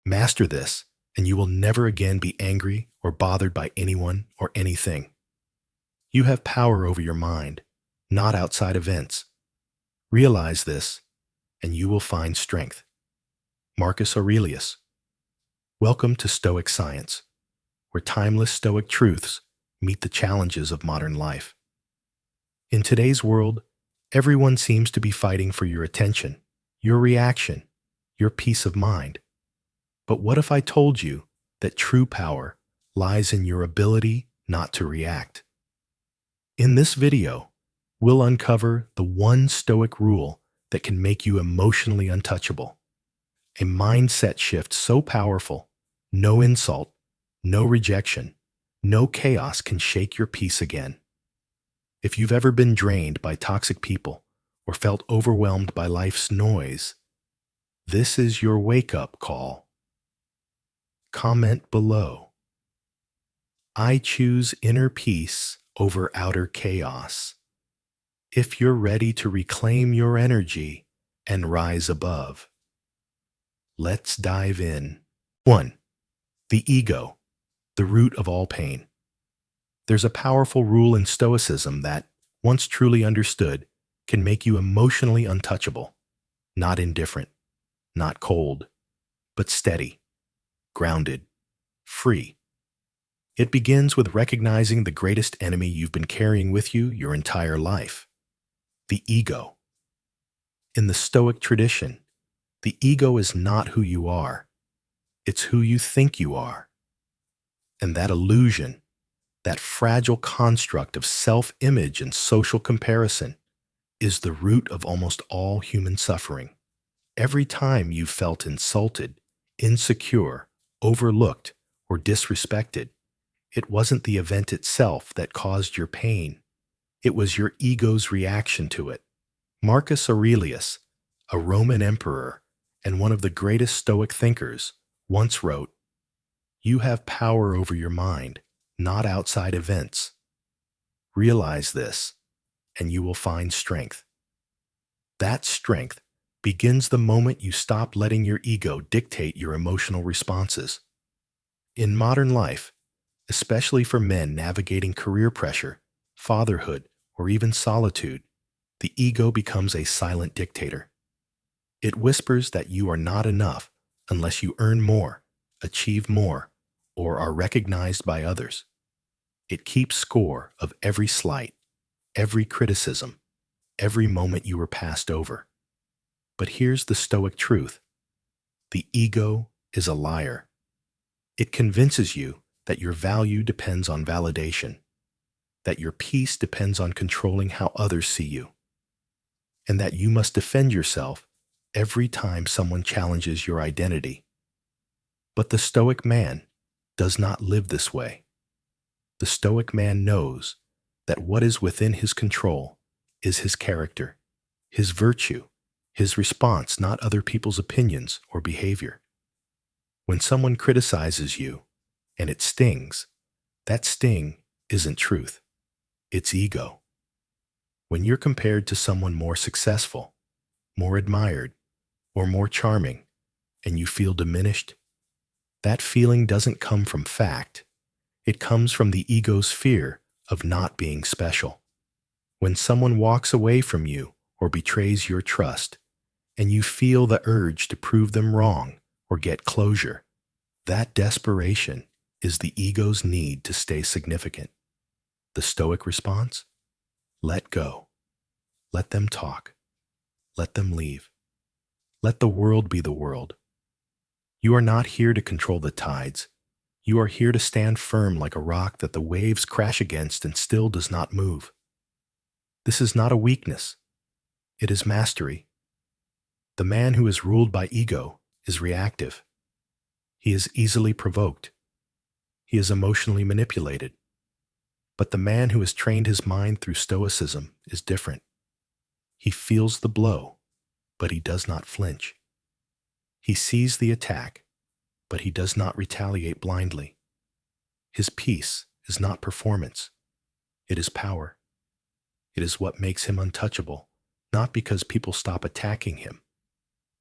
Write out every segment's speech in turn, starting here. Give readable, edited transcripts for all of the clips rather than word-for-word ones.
Master this, and you will never again be angry or bothered by anyone or anything. You have power over your mind, not outside events. Realize this, and you will find strength. Marcus Aurelius. Welcome to Stoic Science, where timeless Stoic truths meet the challenges of modern life. In today's world, everyone seems to be fighting for your attention, your reaction, your peace of mind. But what if I told you that true power lies in your ability not to react? In this video, we'll uncover the one Stoic rule that can make you emotionally untouchable. A mindset shift so powerful, no insult, no rejection, no chaos can shake your peace again. If you've ever been drained by toxic people or felt overwhelmed by life's noise, this is your wake-up call. Comment below. I choose inner peace over outer chaos. If you're ready to reclaim your energy and rise above. Let's dive in. 1. The ego, the root of all pain. There's a powerful rule in Stoicism that, once truly understood, can make you emotionally untouchable, not indifferent, not cold, but steady, grounded, free. It begins with recognizing the greatest enemy you've been carrying with you your entire life, the ego. In the Stoic tradition, the ego is not who you are. It's who you think you are. And that illusion, that fragile construct of self-image and social comparison, is the root of almost all human suffering. Every time you felt insulted, insecure, overlooked, or disrespected, it wasn't the event itself that caused your pain. It was your ego's reaction to it. Marcus Aurelius, a Roman emperor and one of the greatest Stoic thinkers, once wrote, "You have power over your mind, not outside events. Realize this, and you will find strength." That strength begins the moment you stop letting your ego dictate your emotional responses. In modern life, especially for men navigating career pressure, fatherhood, or even solitude, the ego becomes a silent dictator. It whispers that you are not enough unless you earn more, achieve more, or are recognized by others. It keeps score of every slight, every criticism, every moment you were passed over. But here's the Stoic truth. The ego is a liar. It convinces you that your value depends on validation, that your peace depends on controlling how others see you, and that you must defend yourself every time someone challenges your identity. But the Stoic man does not live this way. The Stoic man knows that what is within his control is his character, his virtue, his response, not other people's opinions or behavior. When someone criticizes you and it stings, that sting isn't truth. It's ego. When you're compared to someone more successful, more admired, or more charming, and you feel diminished, that feeling doesn't come from fact. It comes from the ego's fear of not being special. When someone walks away from you or betrays your trust, and you feel the urge to prove them wrong or get closure, that desperation is the ego's need to stay significant. The Stoic response? Let go. Let them talk. Let them leave. Let the world be the world. You are not here to control the tides. You are here to stand firm like a rock that the waves crash against and still does not move. This is not a weakness. It is mastery. The man who is ruled by ego is reactive. He is easily provoked. He is emotionally manipulated. But the man who has trained his mind through Stoicism is different. He feels the blow, but he does not flinch. He sees the attack, but he does not retaliate blindly. His peace is not performance. It is power. It is what makes him untouchable, not because people stop attacking him,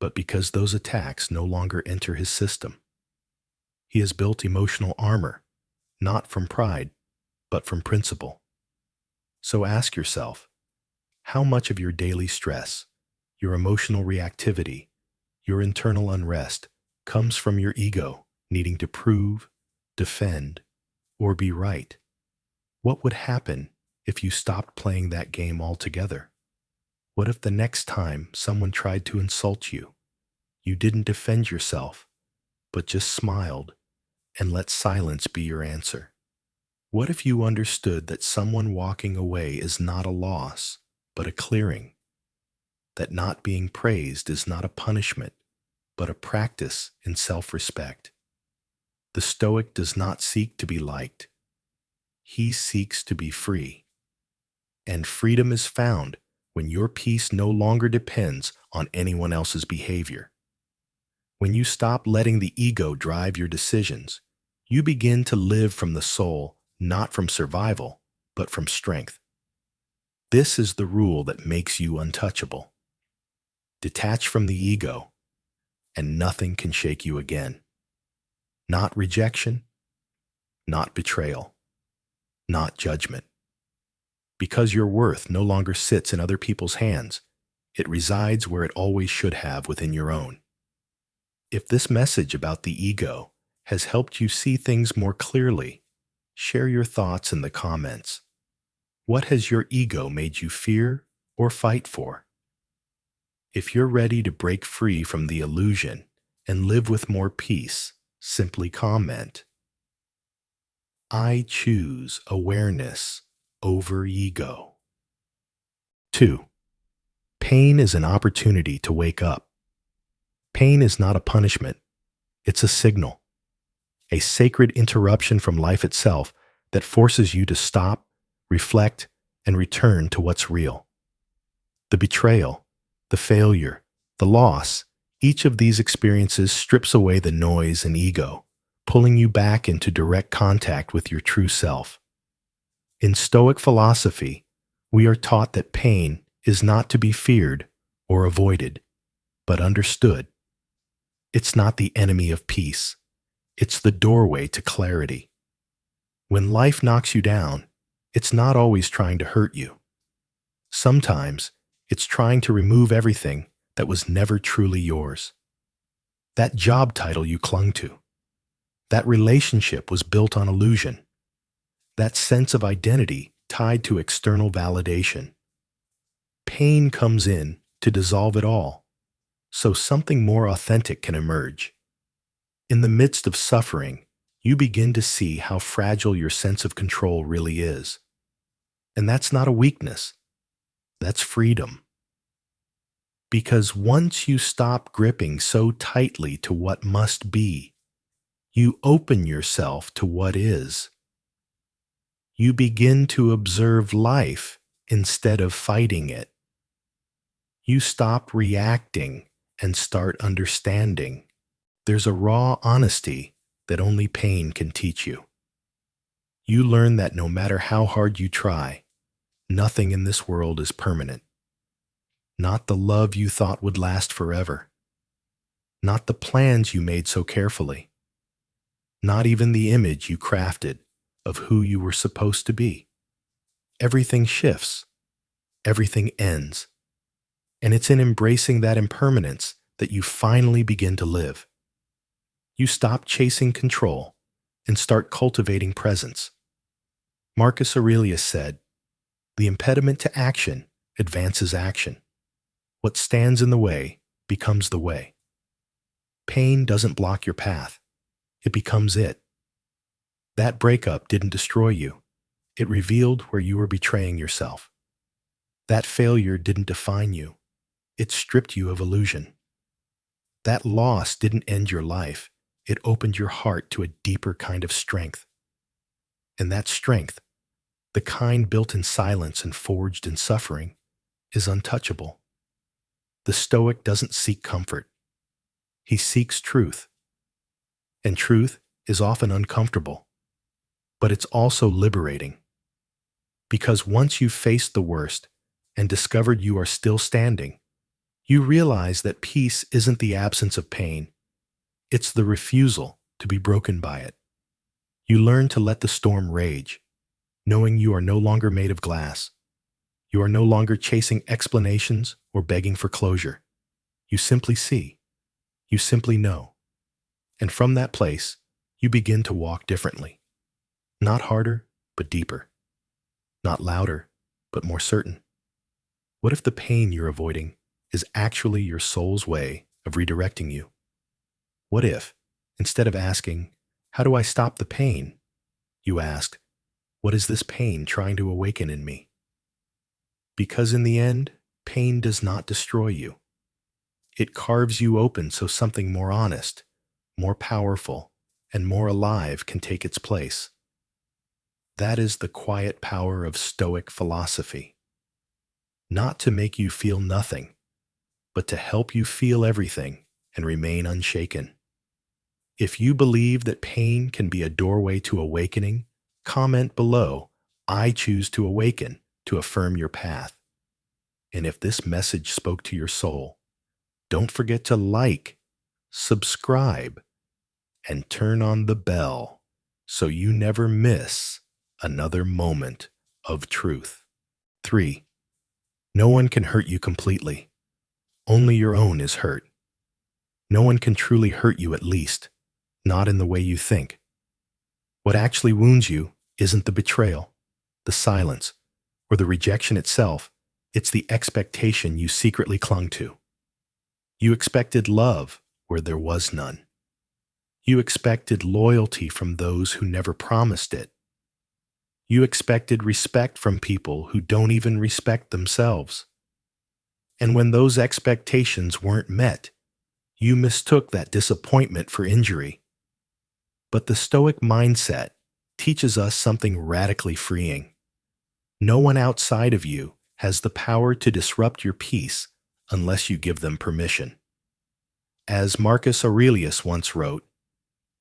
but because those attacks no longer enter his system. He has built emotional armor, not from pride, but from principle. So ask yourself, how much of your daily stress, your emotional reactivity, your internal unrest comes from your ego needing to prove, defend, or be right? What would happen if you stopped playing that game altogether? What if the next time someone tried to insult you, you didn't defend yourself, but just smiled and let silence be your answer? What if you understood that someone walking away is not a loss, but a clearing? That not being praised is not a punishment, but a practice in self-respect? The Stoic does not seek to be liked. He seeks to be free. And freedom is found when your peace no longer depends on anyone else's behavior. When you stop letting the ego drive your decisions, you begin to live from the soul, not from survival, but from strength. This is the rule that makes you untouchable. Detach from the ego, and nothing can shake you again. Not rejection, not betrayal, not judgment. Because your worth no longer sits in other people's hands, it resides where it always should have, within your own. If this message about the ego has helped you see things more clearly, share your thoughts in the comments. What has your ego made you fear or fight for? If you're ready to break free from the illusion and live with more peace, simply comment, "I choose awareness over ego." 2. Pain is an opportunity to wake up. Pain is not a punishment. It's a signal, a sacred interruption from life itself that forces you to stop, reflect, and return to what's real. The betrayal, the failure, the loss, each of these experiences strips away the noise and ego, pulling you back into direct contact with your true self. In Stoic philosophy, we are taught that pain is not to be feared or avoided, but understood. It's not the enemy of peace. It's the doorway to clarity. When life knocks you down, it's not always trying to hurt you. Sometimes, it's trying to remove everything that was never truly yours. That job title you clung to. That relationship was built on illusion. That sense of identity tied to external validation. Pain comes in to dissolve it all, so something more authentic can emerge. In the midst of suffering, you begin to see how fragile your sense of control really is. And that's not a weakness. That's freedom. Because once you stop gripping so tightly to what must be, you open yourself to what is. You begin to observe life instead of fighting it. You stop reacting and start understanding. There's a raw honesty that only pain can teach you. You learn that no matter how hard you try, nothing in this world is permanent. Not the love you thought would last forever. Not the plans you made so carefully. Not even the image you crafted of who you were supposed to be. Everything shifts. Everything ends. And it's in embracing that impermanence that you finally begin to live. You stop chasing control and start cultivating presence. Marcus Aurelius said, "The impediment to action advances action. What stands in the way becomes the way." Pain doesn't block your path. It becomes it. That breakup didn't destroy you. It revealed where you were betraying yourself. That failure didn't define you. It stripped you of illusion. That loss didn't end your life. It opened your heart to a deeper kind of strength. And that strength, the kind built in silence and forged in suffering, is untouchable. The Stoic doesn't seek comfort. He seeks truth. And truth is often uncomfortable, but it's also liberating. Because once you've faced the worst and discovered you are still standing, you realize that peace isn't the absence of pain. It's the refusal to be broken by it. You learn to let the storm rage, knowing you are no longer made of glass. You are no longer chasing explanations or begging for closure. You simply see. You simply know. And from that place, you begin to walk differently. Not harder, but deeper. Not louder, but more certain. What if the pain you're avoiding is actually your soul's way of redirecting you? What if, instead of asking, "How do I stop the pain?" you ask, "What is this pain trying to awaken in me?" Because in the end, pain does not destroy you. It carves you open so something more honest, more powerful, and more alive can take its place. That is the quiet power of Stoic philosophy. Not to make you feel nothing, but to help you feel everything and remain unshaken. If you believe that pain can be a doorway to awakening, comment below, "I choose to awaken," to affirm your path. And if this message spoke to your soul, don't forget to like, subscribe, and turn on the bell so you never miss another moment of truth. 3. No one can hurt you completely. Only your own is hurt. No one can truly hurt you, at least, not in the way you think. What actually wounds you isn't the betrayal, the silence, or the rejection itself. It's the expectation you secretly clung to. You expected love where there was none. You expected loyalty from those who never promised it. You expected respect from people who don't even respect themselves. And when those expectations weren't met, you mistook that disappointment for injury. But the Stoic mindset teaches us something radically freeing. No one outside of you has the power to disrupt your peace unless you give them permission. As Marcus Aurelius once wrote,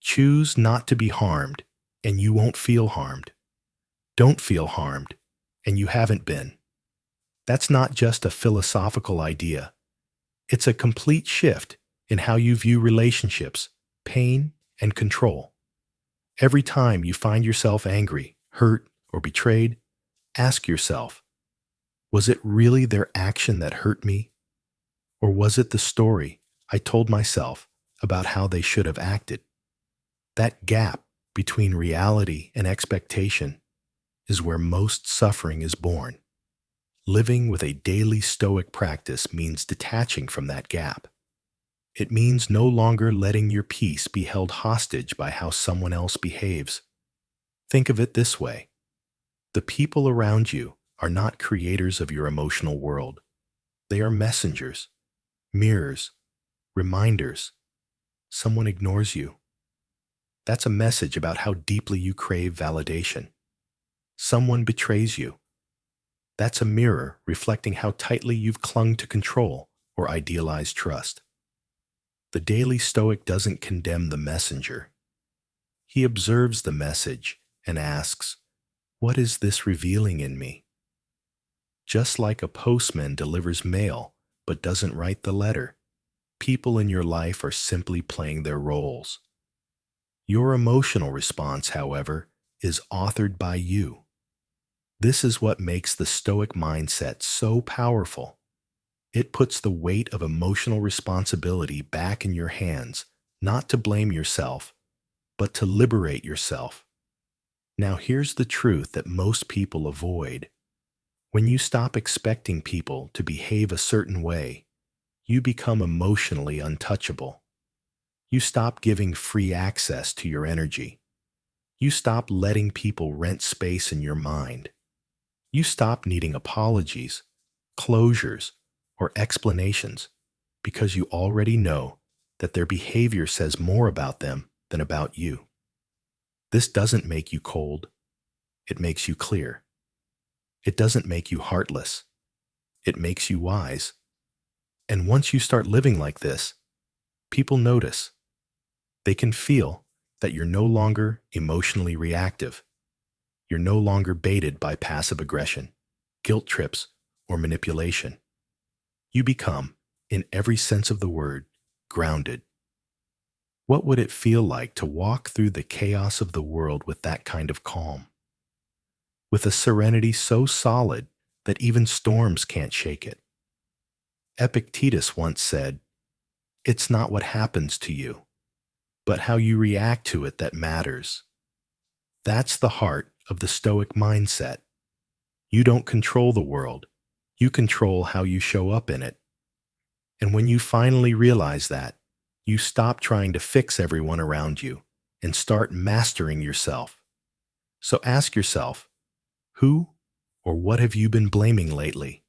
"Choose not to be harmed, and you won't feel harmed. Don't feel harmed, and you haven't been." That's not just a philosophical idea. It's a complete shift in how you view relationships, pain, and control. Every time you find yourself angry, hurt, or betrayed, ask yourself, was it really their action that hurt me? Or was it the story I told myself about how they should have acted? That gap between reality and expectation is where most suffering is born. Living with a daily Stoic practice means detaching from that gap. It means no longer letting your peace be held hostage by how someone else behaves. Think of it this way. The people around you are not creators of your emotional world. They are messengers, mirrors, reminders. Someone ignores you. That's a message about how deeply you crave validation. Someone betrays you. That's a mirror reflecting how tightly you've clung to control or idealized trust. The daily Stoic doesn't condemn the messenger. He observes the message and asks, "What is this revealing in me?" Just like a postman delivers mail but doesn't write the letter, people in your life are simply playing their roles. Your emotional response, however, is authored by you. This is what makes the Stoic mindset so powerful. It puts the weight of emotional responsibility back in your hands, not to blame yourself, but to liberate yourself. Now here's the truth that most people avoid. When you stop expecting people to behave a certain way, you become emotionally untouchable. You stop giving free access to your energy. You stop letting people rent space in your mind. You stop needing apologies, closures, or explanations because you already know that their behavior says more about them than about you. This doesn't make you cold. It makes you clear. It doesn't make you heartless. It makes you wise. And once you start living like this, people notice. They can feel that you're no longer emotionally reactive. You're no longer baited by passive aggression, guilt trips, or manipulation. You become, in every sense of the word, grounded. What would it feel like to walk through the chaos of the world with that kind of calm? With a serenity so solid that even storms can't shake it? Epictetus once said, "It's not what happens to you, but how you react to it that matters." That's the heart of the Stoic mindset. You don't control the world. You control how you show up in it. And when you finally realize that, you stop trying to fix everyone around you and start mastering yourself. So ask yourself, who or what have you been blaming lately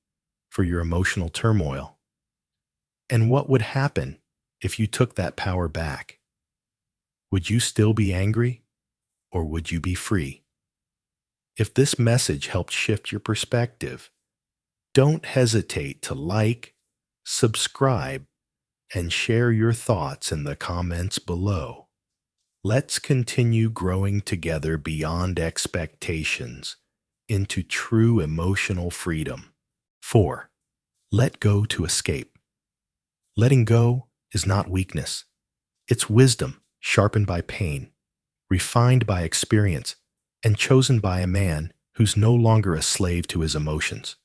for your emotional turmoil? And what would happen if you took that power back? Would you still be angry, or would you be free? If this message helped shift your perspective, don't hesitate to like, subscribe, and share your thoughts in the comments below. Let's continue growing together beyond expectations into true emotional freedom. 4. Let go to escape. Letting go is not weakness. It's wisdom sharpened by pain, refined by experience, and chosen by a man who's no longer a slave to his emotions.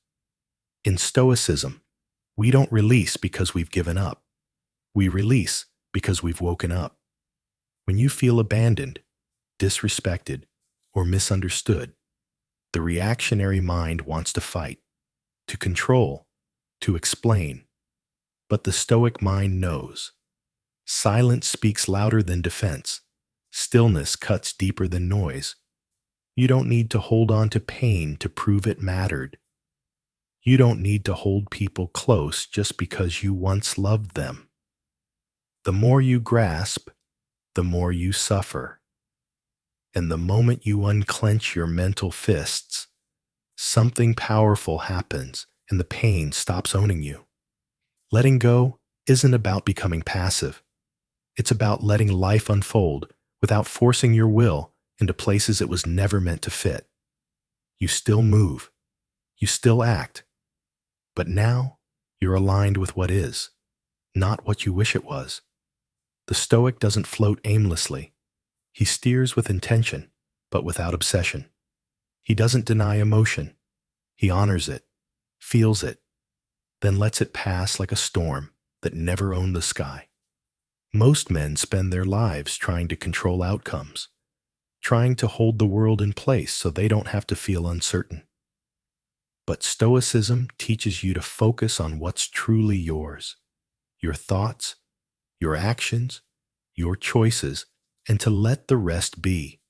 In Stoicism, we don't release because we've given up. We release because we've woken up. When you feel abandoned, disrespected, or misunderstood, the reactionary mind wants to fight, to control, to explain. But the Stoic mind knows. Silence speaks louder than defense. Stillness cuts deeper than noise. You don't need to hold on to pain to prove it mattered. You don't need to hold people close just because you once loved them. The more you grasp, the more you suffer. And the moment you unclench your mental fists, something powerful happens and the pain stops owning you. Letting go isn't about becoming passive. It's about letting life unfold without forcing your will into places it was never meant to fit. You still move. You still act. But now you're aligned with what is, not what you wish it was. The Stoic doesn't float aimlessly. He steers with intention, but without obsession. He doesn't deny emotion. He honors it, feels it, then lets it pass like a storm that never owned the sky. Most men spend their lives trying to control outcomes, trying to hold the world in place so they don't have to feel uncertain. But Stoicism teaches you to focus on what's truly yours, your thoughts, your actions, your choices, and to let the rest be.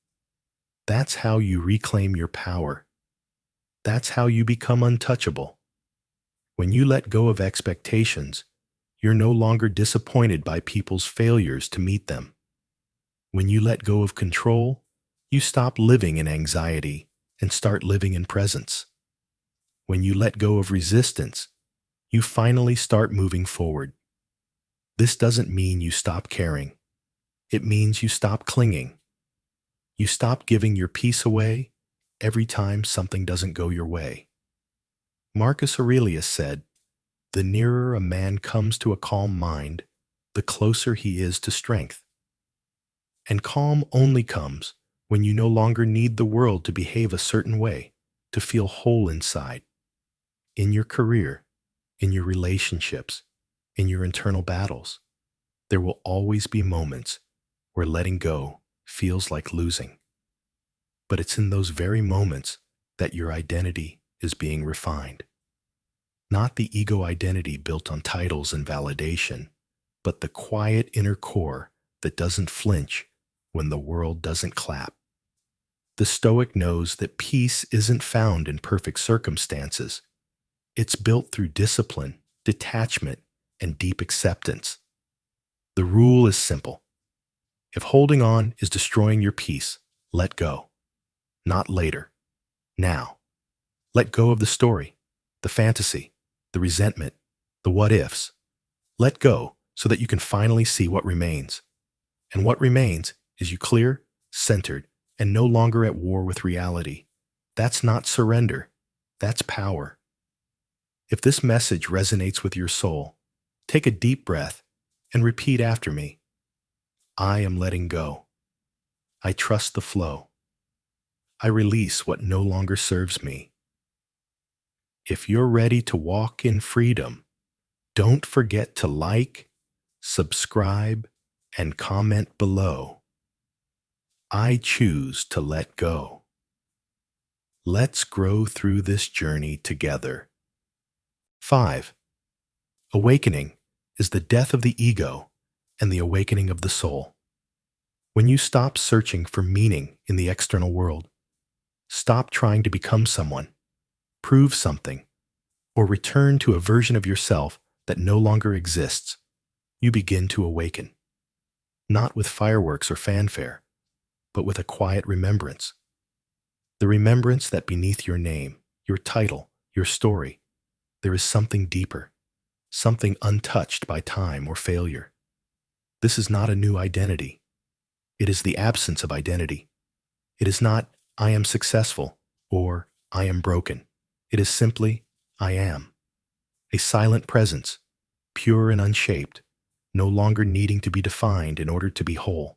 That's how you reclaim your power. That's how you become untouchable. When you let go of expectations, you're no longer disappointed by people's failures to meet them. When you let go of control, you stop living in anxiety and start living in presence. When you let go of resistance, you finally start moving forward. This doesn't mean you stop caring. It means you stop clinging. You stop giving your peace away every time something doesn't go your way. Marcus Aurelius said, "The nearer a man comes to a calm mind, the closer he is to strength." And calm only comes when you no longer need the world to behave a certain way, to feel whole inside. In your career, in your relationships, in your internal battles, there will always be moments where letting go feels like losing. But it's in those very moments that your identity is being refined. Not the ego identity built on titles and validation, but the quiet inner core that doesn't flinch when the world doesn't clap. The Stoic knows that peace isn't found in perfect circumstances. It's built through discipline, detachment, and deep acceptance. The rule is simple. If holding on is destroying your peace, let go. Not later. Now. Let go of the story, the fantasy, the resentment, the what-ifs. Let go so that you can finally see what remains. And what remains is you clear, centered, and no longer at war with reality. That's not surrender. That's power. If this message resonates with your soul, take a deep breath and repeat after me. I am letting go. I trust the flow. I release what no longer serves me. If you're ready to walk in freedom, don't forget to like, subscribe, and comment below. I choose to let go. Let's grow through this journey together. 5. Awakening is the death of the ego and the awakening of the soul. When you stop searching for meaning in the external world, stop trying to become someone, prove something, or return to a version of yourself that no longer exists, you begin to awaken. Not with fireworks or fanfare, but with a quiet remembrance. The remembrance that beneath your name, your title, your story, there is something deeper, something untouched by time or failure. This is not a new identity. It is the absence of identity. It is not, I am successful, or I am broken. It is simply, I am. A silent presence, pure and unshaped, no longer needing to be defined in order to be whole.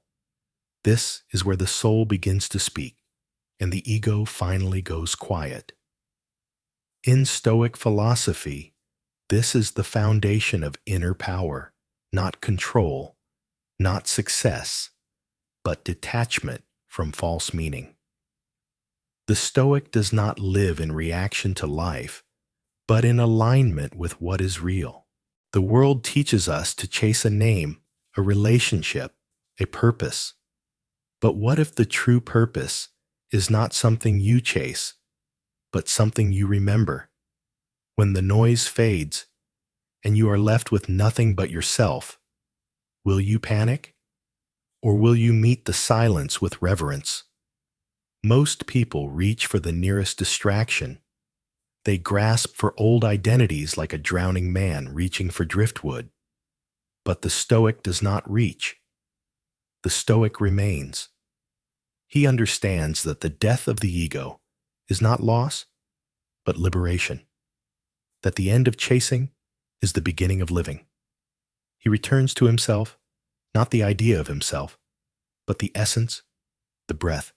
This is where the soul begins to speak, and the ego finally goes quiet. In Stoic philosophy, this is the foundation of inner power, not control, not success, but detachment from false meaning. The Stoic does not live in reaction to life, but in alignment with what is real. The world teaches us to chase a name, a relationship, a purpose. But what if the true purpose is not something you chase, but something you remember? When the noise fades and you are left with nothing but yourself, will you panic? Or will you meet the silence with reverence? Most people reach for the nearest distraction. They grasp for old identities like a drowning man reaching for driftwood. But the Stoic does not reach. The Stoic remains. He understands that the death of the ego is not loss, but liberation. That the end of chasing is the beginning of living. He returns to himself, not the idea of himself, but the essence, the breath,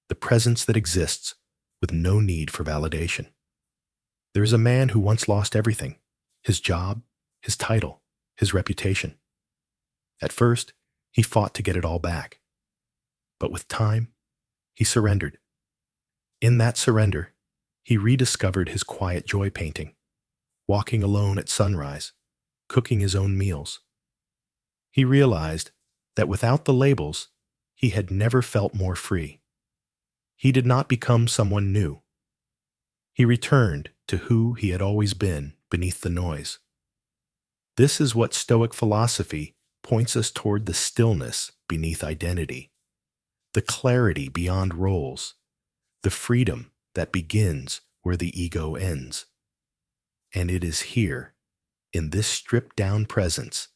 the presence that exists with no need for validation. There is a man who once lost everything, his job, his title, his reputation. At first, he fought to get it all back. But with time, he surrendered. In that surrender, he rediscovered his quiet joy painting, walking alone at sunrise, cooking his own meals. He realized that without the labels, he had never felt more free. He did not become someone new. He returned to who he had always been beneath the noise. This is what Stoic philosophy points us toward: the stillness beneath identity, the clarity beyond roles, the freedom that begins where the ego ends. And it is here, in this stripped-down presence,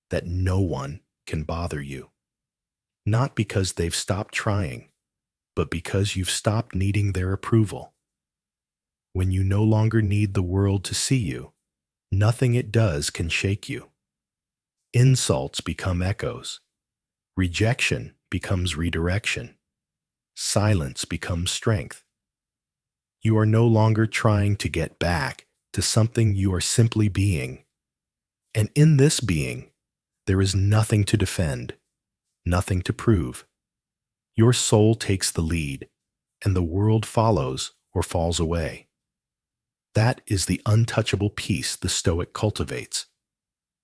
that no one can bother you. Not because they've stopped trying, but because you've stopped needing their approval. When you no longer need the world to see you, nothing it does can shake you. Insults become echoes. Rejection becomes redirection. Silence becomes strength. You are no longer trying to get back to something, you are simply being. And in this being, there is nothing to defend, nothing to prove. Your soul takes the lead, and the world follows or falls away. That is the untouchable peace the Stoic cultivates.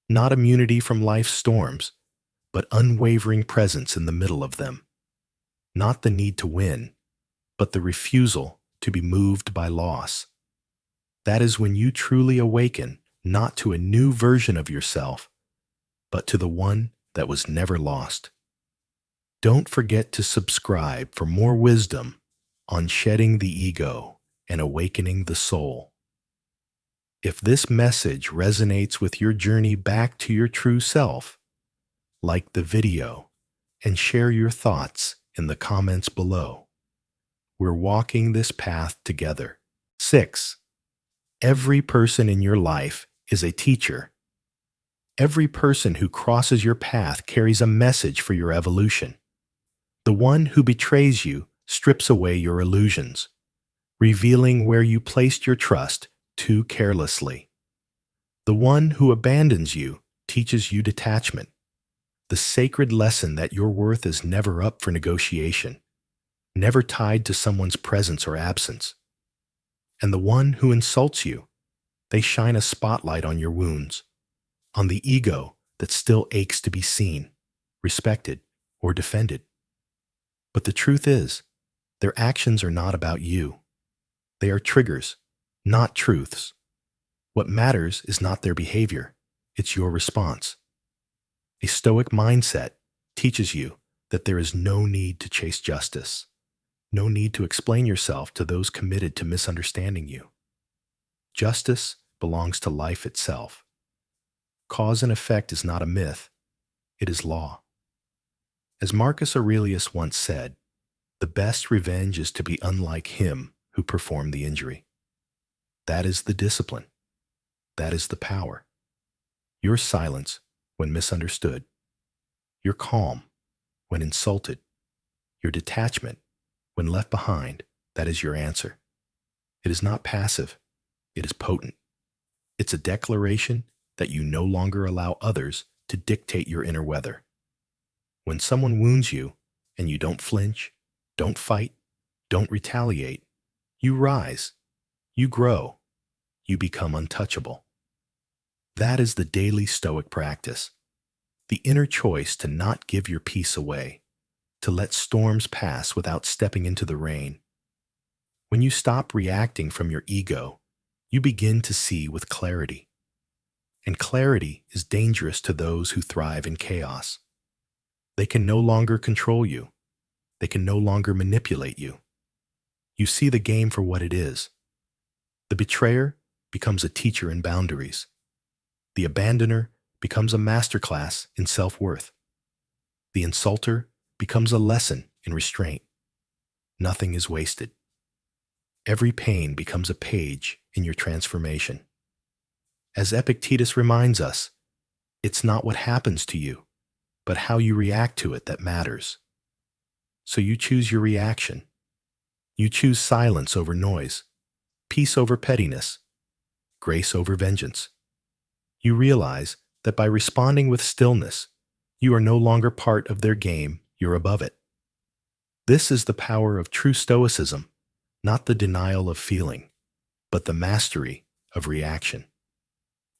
Not immunity from life's storms, but unwavering presence in the middle of them. Not the need to win, but the refusal to be moved by loss. That is when you truly awaken, not to a new version of yourself, but to the one that was never lost. Don't forget to subscribe for more wisdom on shedding the ego and awakening the soul. If this message resonates with your journey back to your true self, like the video and share your thoughts in the comments below. We're walking this path together. 6. Every person in your life is a teacher. Every person who crosses your path carries a message for your evolution. The one who betrays you strips away your illusions, revealing where you placed your trust too carelessly. The one who abandons you teaches you detachment, the sacred lesson that your worth is never up for negotiation, never tied to someone's presence or absence. And the one who insults you, they shine a spotlight on your wounds, on the ego that still aches to be seen, respected, or defended. But the truth is, their actions are not about you. They are triggers, not truths. What matters is not their behavior, it's your response. A Stoic mindset teaches you that there is no need to chase justice, no need to explain yourself to those committed to misunderstanding you. Justice belongs to life itself. Cause and effect is not a myth, it is law. As Marcus Aurelius once said, the best revenge is to be unlike him who performed the injury. That is the discipline. That is the power. Your silence when misunderstood. Your calm when insulted. Your detachment when left behind, that is your answer. It is not passive. It is potent. It's a declaration that you no longer allow others to dictate your inner weather. When someone wounds you and you don't flinch, don't fight, don't retaliate, you rise, you grow, you become untouchable. That is the daily Stoic practice, the inner choice to not give your peace away, to let storms pass without stepping into the rain. When you stop reacting from your ego, you begin to see with clarity. And clarity is dangerous to those who thrive in chaos. They can no longer control you. They can no longer manipulate you. You see the game for what it is. The betrayer becomes a teacher in boundaries. The abandoner becomes a masterclass in self-worth. The insulter becomes a lesson in restraint. Nothing is wasted. Every pain becomes a page in your transformation. As Epictetus reminds us, it's not what happens to you, but how you react to it that matters. So you choose your reaction. You choose silence over noise, peace over pettiness, grace over vengeance. You realize that by responding with stillness, you are no longer part of their game, you're above it. This is the power of true Stoicism, not the denial of feeling, but the mastery of reaction.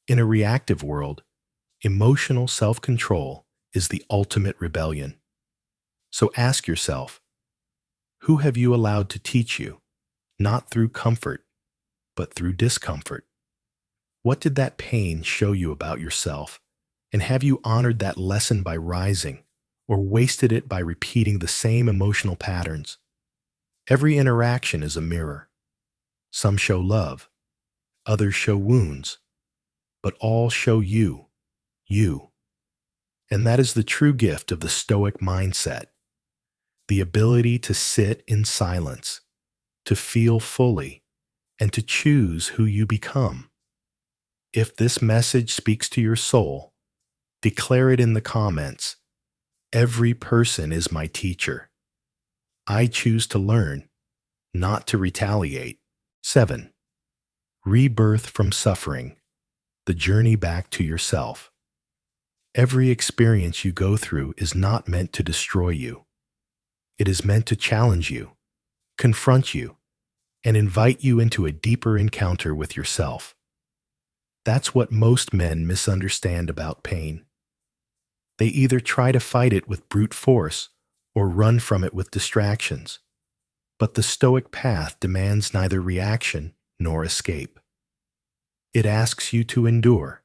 In a reactive world, emotional self-control is the ultimate rebellion. So ask yourself, who have you allowed to teach you, not through comfort, but through discomfort? What did that pain show you about yourself, and have you honored that lesson by rising, or wasted it by repeating the same emotional patterns? Every interaction is a mirror. Some show love, others show wounds, but all show you, you. And that is the true gift of the Stoic mindset, the ability to sit in silence, to feel fully, and to choose who you become. If this message speaks to your soul, declare it in the comments. Every person is my teacher. I choose to learn, not to retaliate. 7. Rebirth from suffering, the journey back to yourself. Every experience you go through is not meant to destroy you. It is meant to challenge you, confront you, and invite you into a deeper encounter with yourself. That's what most men misunderstand about pain. They either try to fight it with brute force or run from it with distractions. But the Stoic path demands neither reaction nor escape. It asks you to endure.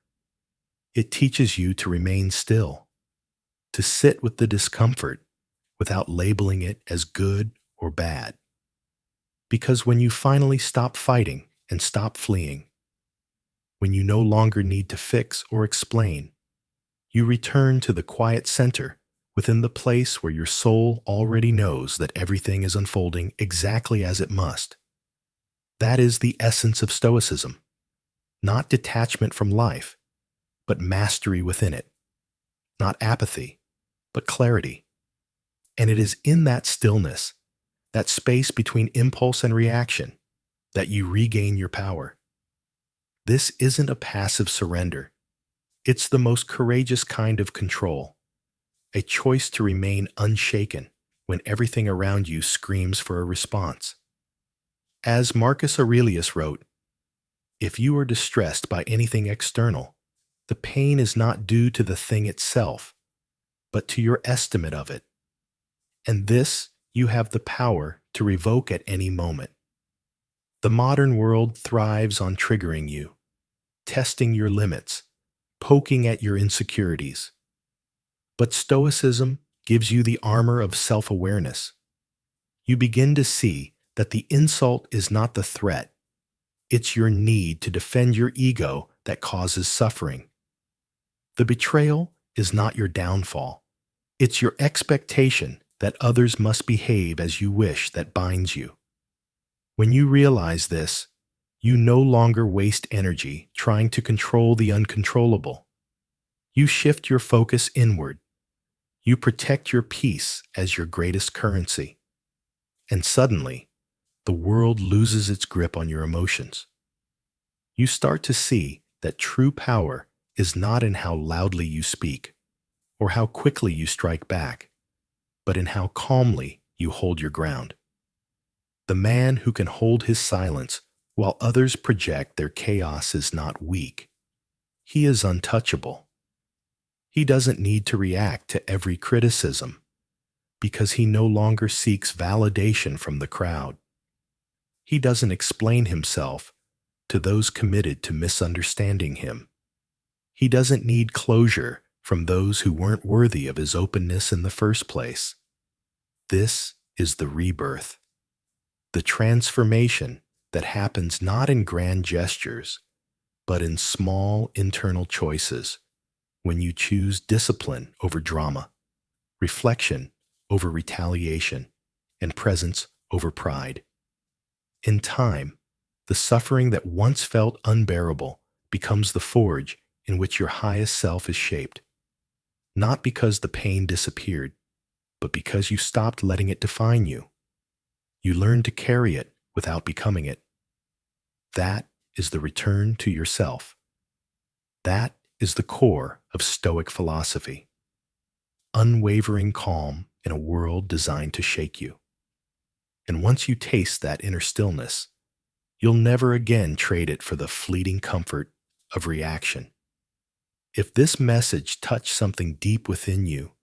It teaches you to remain still, to sit with the discomfort without labeling it as good or bad. Because when you finally stop fighting and stop fleeing, when you no longer need to fix or explain, you return to the quiet center within the place where your soul already knows that everything is unfolding exactly as it must. That is the essence of Stoicism, not detachment from life, but mastery within it. Not apathy, but clarity. And it is in that stillness, that space between impulse and reaction, that you regain your power. This isn't a passive surrender. It's the most courageous kind of control, a choice to remain unshaken when everything around you screams for a response. As Marcus Aurelius wrote, "If you are distressed by anything external, the pain is not due to the thing itself, but to your estimate of it. And this you have the power to revoke at any moment." The modern world thrives on triggering you, testing your limits, poking at your insecurities. But Stoicism gives you the armor of self-awareness. You begin to see that the insult is not the threat. It's your need to defend your ego that causes suffering. The betrayal is not your downfall. It's your expectation that others must behave as you wish that binds you. When you realize this, you no longer waste energy trying to control the uncontrollable. You shift your focus inward. You protect your peace as your greatest currency. And suddenly, the world loses its grip on your emotions. You start to see that true power is not in how loudly you speak or how quickly you strike back, but in how calmly you hold your ground. The man who can hold his silence while others project their chaos is not weak. He is untouchable. He doesn't need to react to every criticism because he no longer seeks validation from the crowd. He doesn't explain himself to those committed to misunderstanding him. He doesn't need closure from those who weren't worthy of his openness in the first place. This is the rebirth, the transformation that happens not in grand gestures, but in small internal choices when you choose discipline over drama, reflection over retaliation, and presence over pride. In time, the suffering that once felt unbearable becomes the forge in which your highest self is shaped, not because the pain disappeared, but because you stopped letting it define you. You learned to carry it without becoming it. That is the return to yourself. That is the core of Stoic philosophy. Unwavering calm in a world designed to shake you. And once you taste that inner stillness, you'll never again trade it for the fleeting comfort of reaction. If this message touched something deep within you,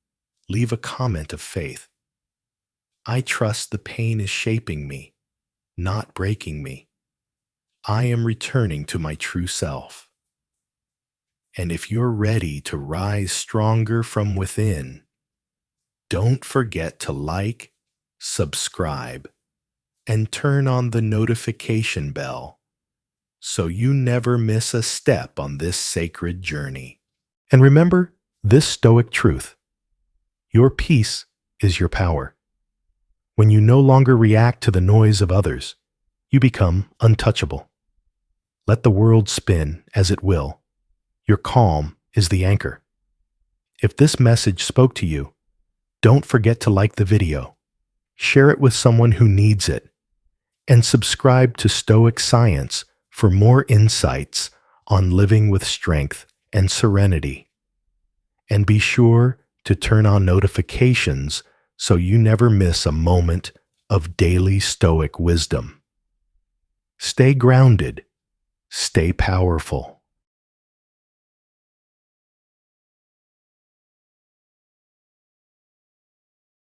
leave a comment of faith. I trust the pain is shaping me, not breaking me. I am returning to my true self. And if you're ready to rise stronger from within, don't forget to like, subscribe, and turn on the notification bell so you never miss a step on this sacred journey. And remember this Stoic truth: your peace is your power. When you no longer react to the noise of others, you become untouchable. Let the world spin as it will. Your calm is the anchor. If this message spoke to you, don't forget to like the video, share it with someone who needs it, and subscribe to Stoic Science for more insights on living with strength and serenity. And be sure to turn on notifications so you never miss a moment of daily Stoic wisdom. Stay grounded, stay powerful.